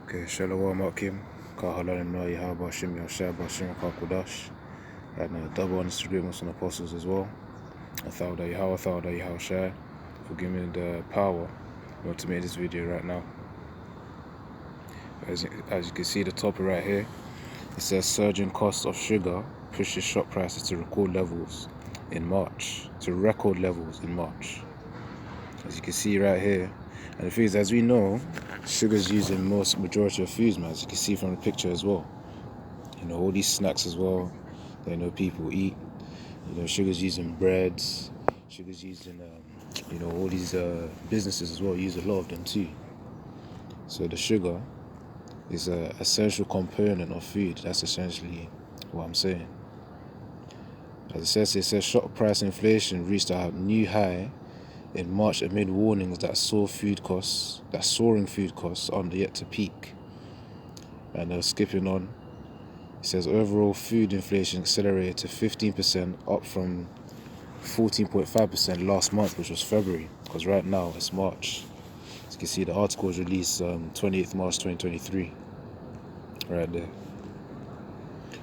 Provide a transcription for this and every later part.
Okay, Shalom Akim, Kahalan Noi Habashim Yashab Bashim Kakudash, and double honest agreements on apostles as well. I thought that Yahweh Shai for giving me the power to make this video right now. As you can see the topic right here, it says surging costs of sugar pushes shop prices to record levels in March. As you can see right here. And the thing is, as we know, sugar is used in majority of foods, man. As you can see from the picture as well. You know, all these snacks as well that people eat. You know, sugar's used in breads. Sugar's used in, all these businesses as well use a lot of them too. So the sugar is an essential component of food. That's essentially what I'm saying. As it says shop price inflation reached a new high in March amid warnings that soaring food costs are yet to peak. And skipping on, it says overall food inflation accelerated to 15%, up from 14.5% last month, which was February, because right now it's March. As you can see, the article was released 28th March 2023, right there.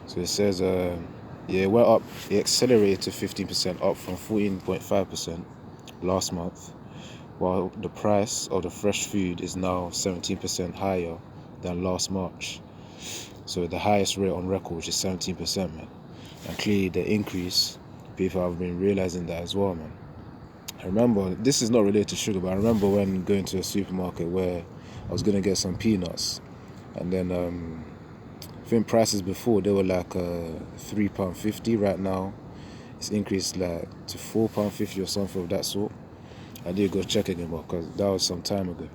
So it says, it went up, it accelerated to 15%, up from 14.5% last month, while the price of the fresh food is now 17% higher than last March. So the highest rate on record, which is 17%, man. And clearly the increase, people have been realizing that as well, man. I remember, this is not related to sugar, but I remember when going to a supermarket where I was going to get some peanuts, and then I think prices before, they were like £3.50. Right now it's increased like to £4.50 or something of that sort. I did go check again, because that was some time ago.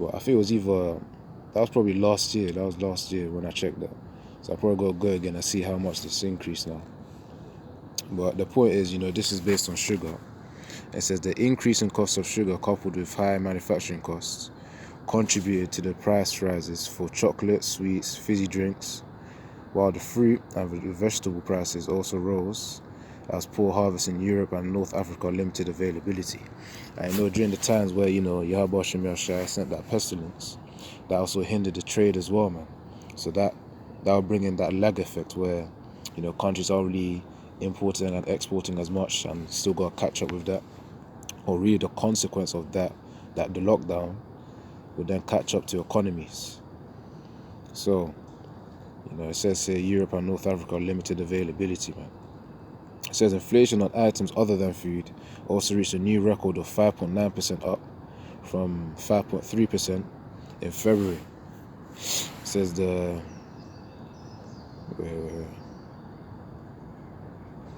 But I think it was that was probably last year. That was last year when I checked that. So I probably got to go again and see how much this increased now. But the point is, this is based on sugar. It says the increase in cost of sugar coupled with high manufacturing costs contributed to the price rises for chocolate, sweets, fizzy drinks, while the fruit and vegetable prices also rose as poor harvests in Europe and North Africa limited availability. I know during the times where, Yahweh Shai sent that pestilence, that also hindered the trade as well, man. So that will bring in that lag effect where, countries are really importing and exporting as much and still got to catch up with that. Or really the consequence of that the lockdown would then catch up to economies. So, it says here Europe and North Africa limited availability, man. It says inflation on items other than food also reached a new record of 5.9%, up from 5.3% in February. It says the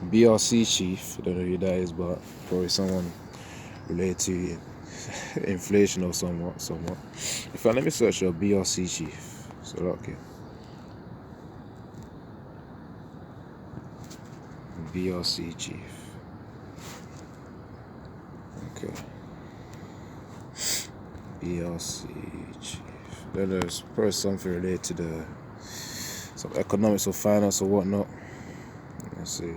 BRC chief, I don't know who that is, but probably someone related to inflation or somewhat. In fact, let me search your BRC chief. So okay. BRC chief. Okay. BRC chief. Then there's probably something related to some economics or finance or whatnot. Let's see. It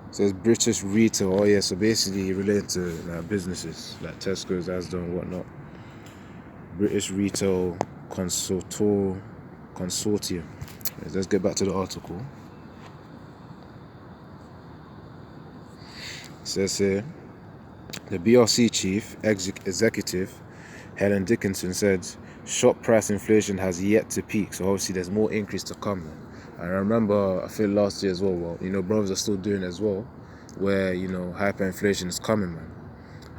says British retail. Oh yeah, so basically related to businesses like Tesco's, Asda and whatnot. British Retail Consortium. Let's get back to the article. It says here, the BRC chief executive Helen Dickinson said shop price inflation has yet to peak, so obviously there's more increase to come. I remember, I feel last year as well, brothers are still doing it as well, where, hyperinflation is coming, man.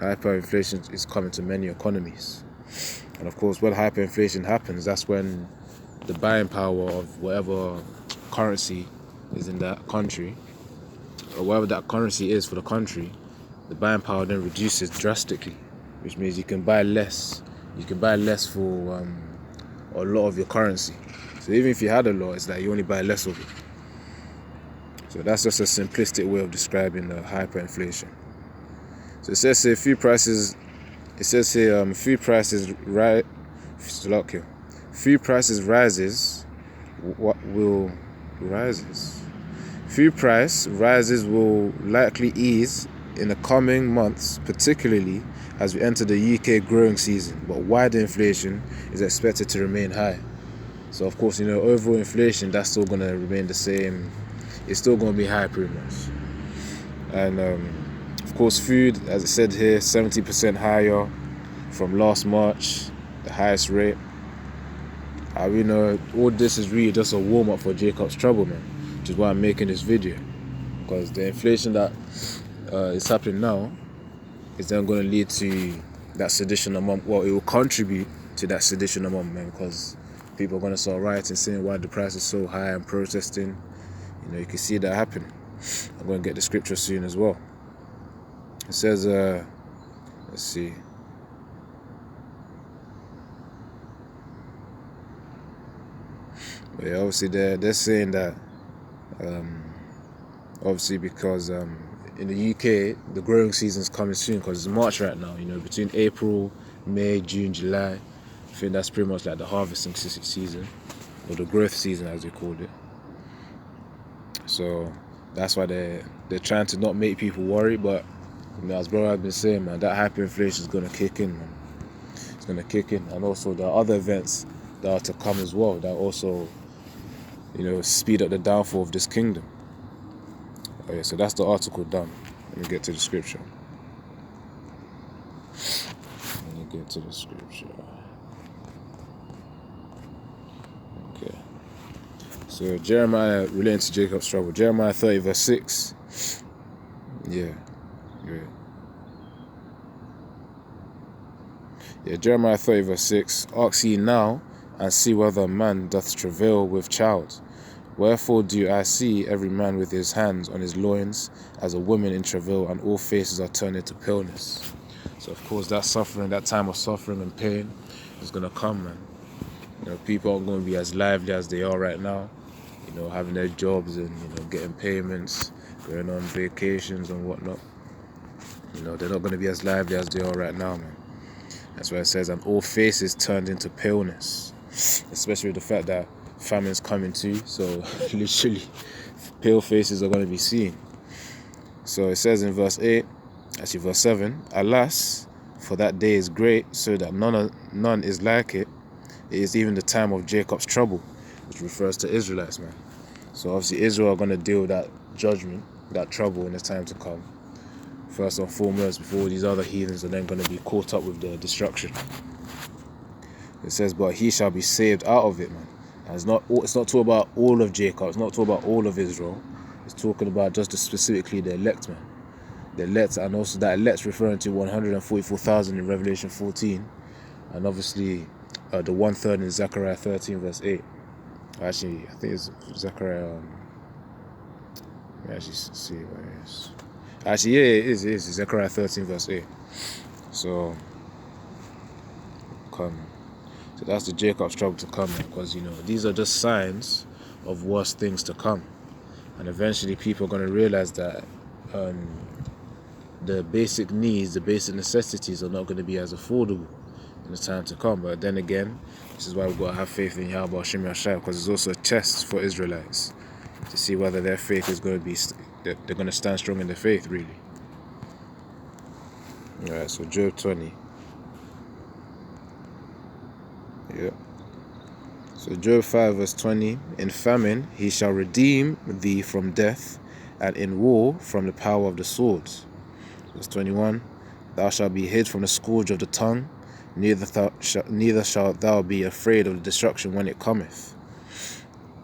Hyperinflation is coming to many economies. And of course, when hyperinflation happens, that's when the buying power of whatever currency is in that country, or whatever that currency is for the country, the buying power then reduces drastically, which means you can buy less. You can buy less for a lot of your currency. So even if you had a lot, it's like you only buy less of it. So that's just a simplistic way of describing the hyperinflation. So it says here food prices Food price rises will likely ease in the coming months, particularly as we enter the UK growing season, but wider inflation is expected to remain high. So of course, overall inflation, that's still going to remain the same. It's still going to be high pretty much. And of course, food, as it said here, 70% higher from last March, the highest rate. All this is really just a warm-up for Jacob's trouble, man, which is why I'm making this video. Because the inflation that is happening now is then going to lead to that sedition among, well, it will contribute to that sedition among men, because people are going to start rioting, saying why the price is so high and protesting. You can see that happen. I'm going to get the scripture soon as well. It says, let's see. But yeah, obviously they're saying that, obviously because in the UK the growing season's coming soon, because it's March right now. Between April, May, June, July, I think that's pretty much like the harvesting season, or the growth season as they called it. So that's why they're trying to not make people worry. But as brother has been saying, man, that hyperinflation is going to kick in, man. It's going to kick in. And also there are other events that are to come as well that also speed up the downfall of this kingdom. Okay, so that's the article done. Let me get to the scripture. Okay. So Jeremiah, relating to Jacob's trouble, Jeremiah 30 verse 6. Yeah, Jeremiah 30 verse 6. Ask ye now, and see whether a man doth travail with child. Wherefore do I see every man with his hands on his loins, as a woman in travail, and all faces are turned into paleness. So of course that suffering, that time of suffering and pain is going to come, man. People aren't going to be as lively as they are right now, having their jobs and, getting payments, going on vacations and whatnot. They're not going to be as lively as they are right now, man. That's why it says, and all faces turned into paleness, especially with the fact that famine's coming too. So literally, pale faces are going to be seen. So it says in verse 7, alas, for that day is great, so that none is like it. It is even the time of Jacob's trouble, which refers to Israelites, man. So obviously Israel are going to deal with that judgment, that trouble in the time to come, first and foremost, before all these other heathens are then going to be caught up with their destruction. It says, but he shall be saved out of it, man. And it's not talking about all of Jacob, it's not talking about all of Israel. It's talking about just specifically the elect, man. The elect, and also that elect's referring to 144,000 in Revelation 14, and obviously the 1/3 in Zechariah 13 verse 8. Actually, I think it's Zechariah. Let me actually see what it is. Actually, yeah, it is Zechariah 13 verse 8. So that's the Jacob's trouble to come, because these are just signs of worse things to come, and eventually people are going to realize that the basic needs, the basic necessities are not going to be as affordable in the time to come. But then again, this is why we've got to have faith in Yahweh Hashem Yahshua, because it's also a test for Israelites to see whether their faith is going to be, they're going to stand strong in their faith, really. Alright, so Job 20. Yeah. So Job 5 verse 20, in famine he shall redeem thee from death, and in war from the power of the sword. Verse 21, thou shalt be hid from the scourge of the tongue, neither shalt thou be afraid of the destruction when it cometh.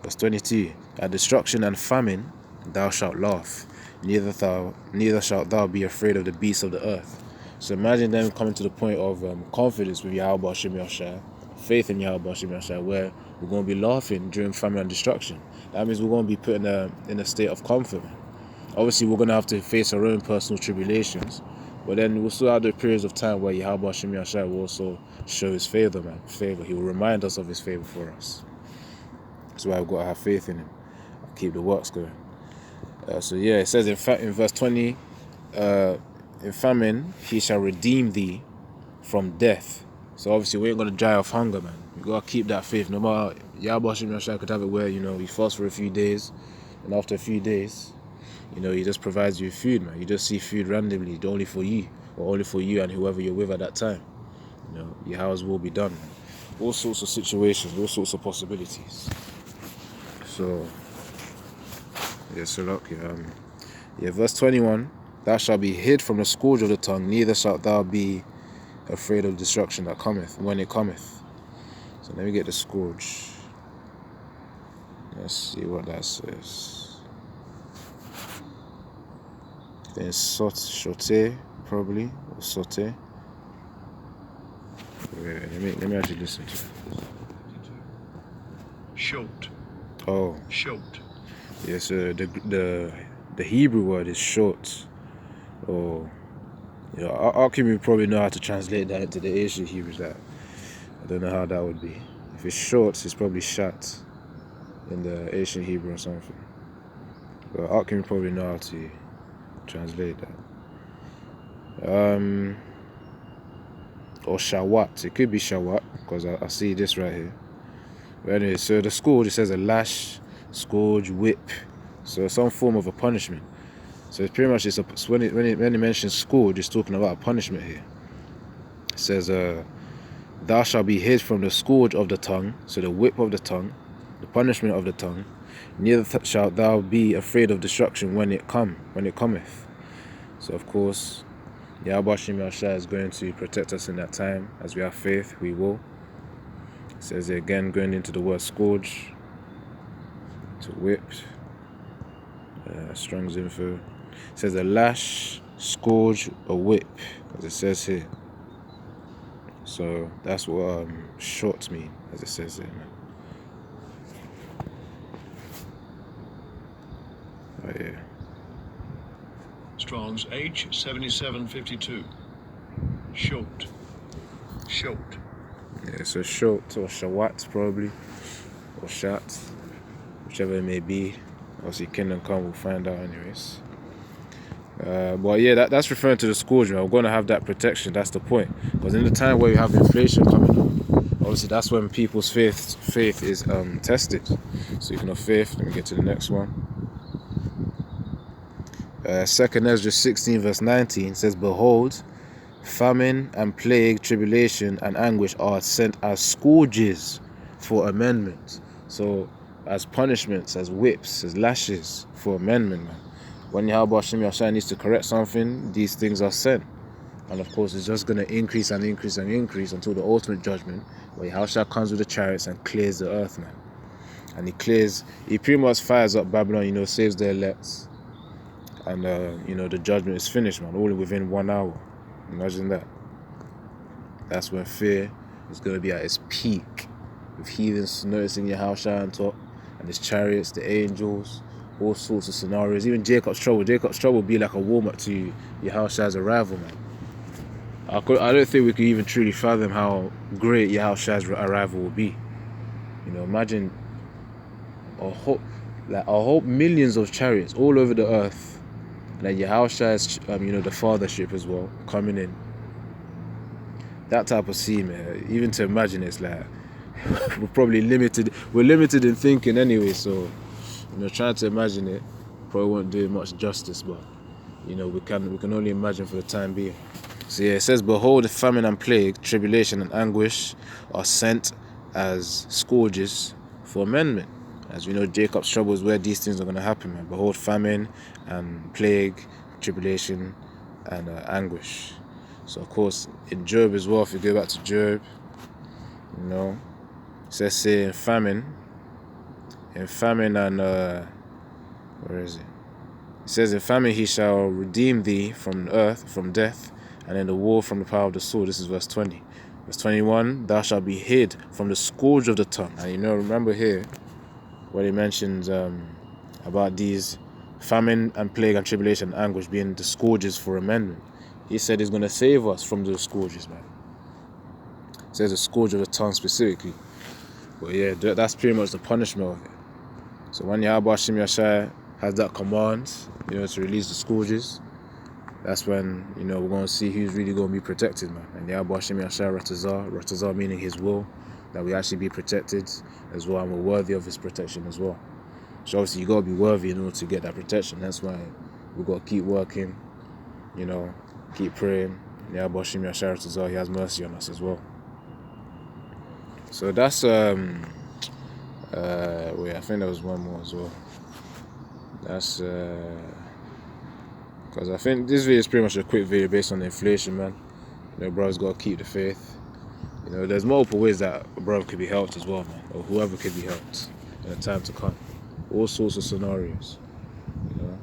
Verse 22, at destruction and famine thou shalt laugh, neither shalt thou be afraid of the beasts of the earth. So imagine them coming to the point of confidence with Yahweh Hashem Yahshua, faith in Yahweh Hashem Yahshua, where we're going to be laughing during famine and destruction. That means we're going to be put in a state of comfort. Obviously, we're going to have to face our own personal tribulations, but then we'll still have the periods of time where Yahweh Hashem Yahshua will also show his favor, man. Favor. He will remind us of his favor for us. That's why we've got to have faith in him. Keep the works going. So yeah, it says in verse 20, in famine he shall redeem thee from death. So obviously we ain't going to die of hunger, man. You got to keep that faith. No matter, Yahweh Hashem Yahshua could have it where, you fast for a few days, and after a few days, he just provides you food, man. You just see food randomly, only for you. or only for you and whoever you're with at that time. You know, your house will be done. All sorts of situations, all sorts of possibilities. So, yeah, so look, verse 21, thou shalt be hid from the scourge of the tongue, neither shalt thou be afraid of destruction that cometh, when it cometh. So let me get the scourge. Let's see what that says. Then shote, probably, or sote. Wait, let me actually listen to it. Shot. Oh. Shot. Yes, the Hebrew word is short. Or, you know, Akim would probably know how to translate that into the Asian Hebrew. That I don't know how that would be. If it's short, it's probably shat in the Asian Hebrew or something. But Akim would probably know how to translate that. Or shawat. It could be shawat because I see this right here. But anyway, so the scourge, it says a lash, scourge, whip. So some form of a punishment. So it's pretty much, when it mentions scourge, it's talking about a punishment here. It says, thou shalt be hid from the scourge of the tongue, so the whip of the tongue, the punishment of the tongue. Neither shalt thou be afraid of destruction when it cometh. So of course, Yahweh Shem Yahshua is going to protect us in that time. As we have faith, we will. It says again, going into the word scourge, to whip, Strong's info. It says a lash, scourge, a whip, as it says here. So that's what short mean, as it says here, man. Oh yeah. Strong's H7752. Short. Short. Yeah, so short or shawat probably, or shat, whichever it may be. Obviously, Kingdom Come, we'll find out anyways. But yeah, that's referring to the scourge. We're going to have that protection. That's the point. Because in the time where you have inflation coming up, obviously that's when people's faith is tested. Speaking of faith, let me get to the next one. 2nd Ezra 16 verse 19 says, behold, famine and plague, tribulation and anguish are sent as scourges for amendment. So as punishments, as whips, as lashes for amendment, man. When Yahweh Shem Yahshua needs to correct something, these things are sent. And of course, it's just going to increase and increase and increase until the ultimate judgment, where Yahshua comes with the chariots and clears the earth, man. And he pretty much fires up Babylon, saves the elect. And, the judgment is finished, man, all within 1 hour. Imagine that. That's when fear is going to be at its peak, with heathens noticing Yahshua on top, and his chariots, the angels, all sorts of scenarios. Even Jacob's trouble will be like a warm-up to Yahushua's arrival, man. I don't think we could even truly fathom how great Yahushua's arrival will be. Imagine a whole millions of chariots all over the earth, and then Yahushua's, the fathership as well, coming in. That type of scene, man, even to imagine, it's like, we're limited in thinking anyway, so trying to imagine it probably won't do it much justice, but we can only imagine for the time being. So yeah, it says, behold, famine and plague, tribulation and anguish are sent as scourges for amendment. As we know, Jacob's trouble is where these things are going to happen, man. Behold, famine and plague, tribulation and anguish. So of course in Job as well, if you go back to Job, it says say in famine and where is it? It says in famine he shall redeem thee from earth, from death, and in the war from the power of the sword. This is verse 20. Verse 21, thou shalt be hid from the scourge of the tongue. And remember here what he mentions about these famine and plague and tribulation and anguish being the scourges for amendment. He said he's going to save us from those scourges, man. It says the scourge of the tongue specifically. But yeah, that's pretty much the punishment of it. So when Yahweh Shem Yahshua has that command, to release the scourges, that's when, we're going to see who's really going to be protected, man. And Yahweh Shem Yahshua Ratazar meaning his will, that we actually be protected as well, and we're worthy of his protection as well. So obviously you got to be worthy in order to get that protection. That's why we've got to keep working, keep praying, Yahweh Shem Yashar Tazal, He has mercy on us as well. So that's wait, I think there was one more as well. That's because I think this video is pretty much a quick video based on the inflation, man. You know, bro's got to keep the faith. You know, there's multiple ways that a brother could be helped as well, man, or whoever could be helped in the time to come. All sorts of scenarios, you know,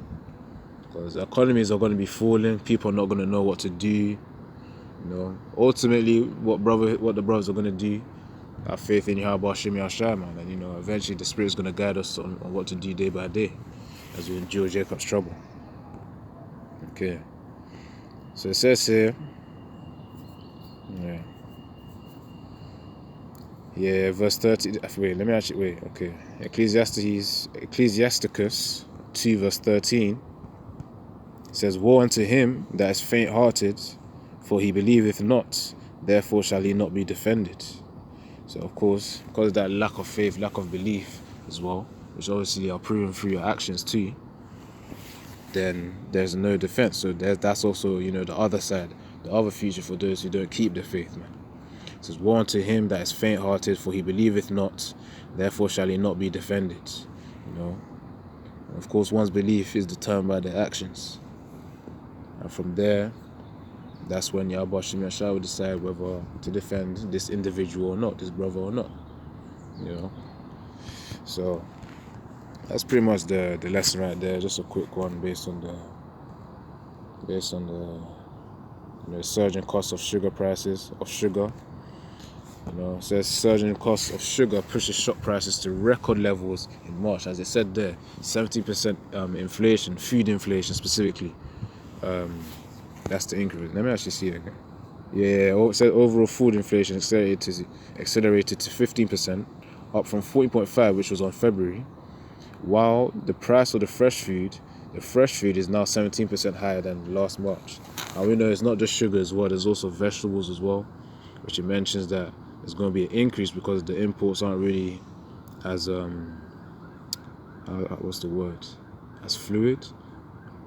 because economies are going to be falling. People are not going to know what to do. You know, ultimately, what the brothers are going to do, have faith in Yahweh Shem Yashar, man, and you know, eventually the Spirit is going to guide us on what to do day by day as we endure Jacob's trouble. Okay, so it says here, verse 30. Wait, let me actually wait. Okay, Ecclesiasticus 2 verse 13 says, "Woe unto him that is faint-hearted, for he believeth not, therefore shall he not be defended." So of course, because of that lack of faith, lack of belief as well, which obviously are proven through your actions too, then there's no defense. So that's also, you know, the other side, the other future for those who don't keep the faith, man. It says, "Woe unto him that is faint-hearted, for he believeth not, therefore shall he not be defended." You know, and of course, one's belief is determined by their actions, and from there, that's when Yahweh Shem Yashar will decide whether to defend this individual or not, this brother or not. You know, so that's pretty much the lesson right there. Just a quick one based on the you know, surging cost of sugar prices of sugar. You know, it says surging cost of sugar pushes shop prices to record levels in March. As it said there, 70% inflation, food inflation specifically. That's the increase. Let me actually see it again. Yeah, it said overall food inflation accelerated to 15%, up from 14.5%, which was on February. While the price of the fresh food is now 17% higher than last March. And we know it's not just sugar as well. There's also vegetables as well, which it mentions that there's going to be an increase because the imports aren't really as what's the word? As fluid,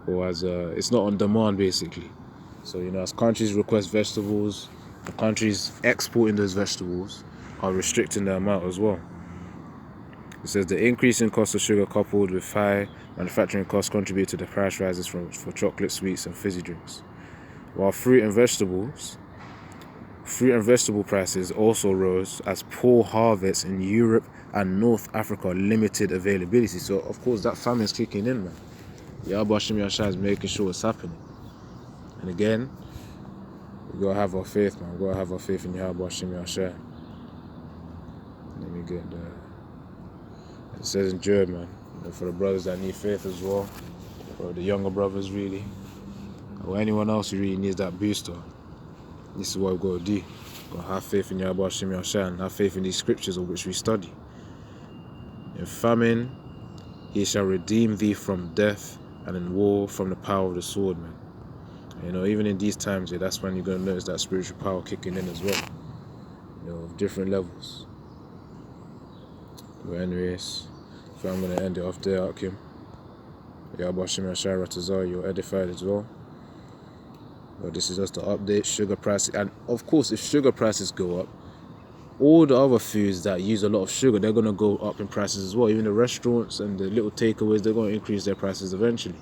or as it's not on demand basically. So, you know, as countries request vegetables, the countries exporting those vegetables are restricting the amount as well. It says the increase in cost of sugar coupled with high manufacturing costs contribute to the price rises for chocolate, sweets and fizzy drinks. While fruit and vegetable prices also rose as poor harvests in Europe and North Africa limited availability. So of course that famine is kicking in, man. Yahweh Shem Yashar is making sure it's happening. And again, we gotta have our faith, man. We gotta have our faith in Yahweh Shem Yashar. Let me get there. It says in Job, man, you know, for the brothers that need faith as well, for the younger brothers really, or anyone else who really needs that booster, this is what we've got to do. We've got to have faith in Yahweh Shem Yashar and have faith in these scriptures of which we study. In famine, he shall redeem thee from death, and in war from the power of the sword, man. You know, even in these times, that's when you're going to notice that spiritual power kicking in as well. You know, of different levels. But anyways, so I'm going to end it off there, Akim. Yahweh Shem Yashar Ratazar, you're edified as well. But this is just the update, sugar prices. And of course, if sugar prices go up, all the other foods that use a lot of sugar, they're going to go up in prices as well. Even the restaurants and the little takeaways, they're going to increase their prices eventually.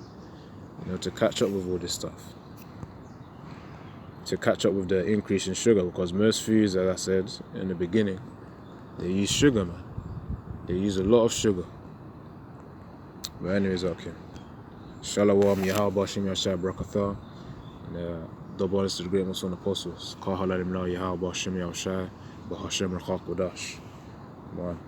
You know, to catch up with all this stuff. To catch up with the increase in sugar, because most foods, as I said in the beginning, they use sugar, man. They use a lot of sugar. But anyways, okay. Shalom, Yahweh Shem Yashar Barakatah. Double honors to the great Muslim apostles. Kahalalim la Yahweh Shem Yashar, Bahashem Rakak Wadash. Man.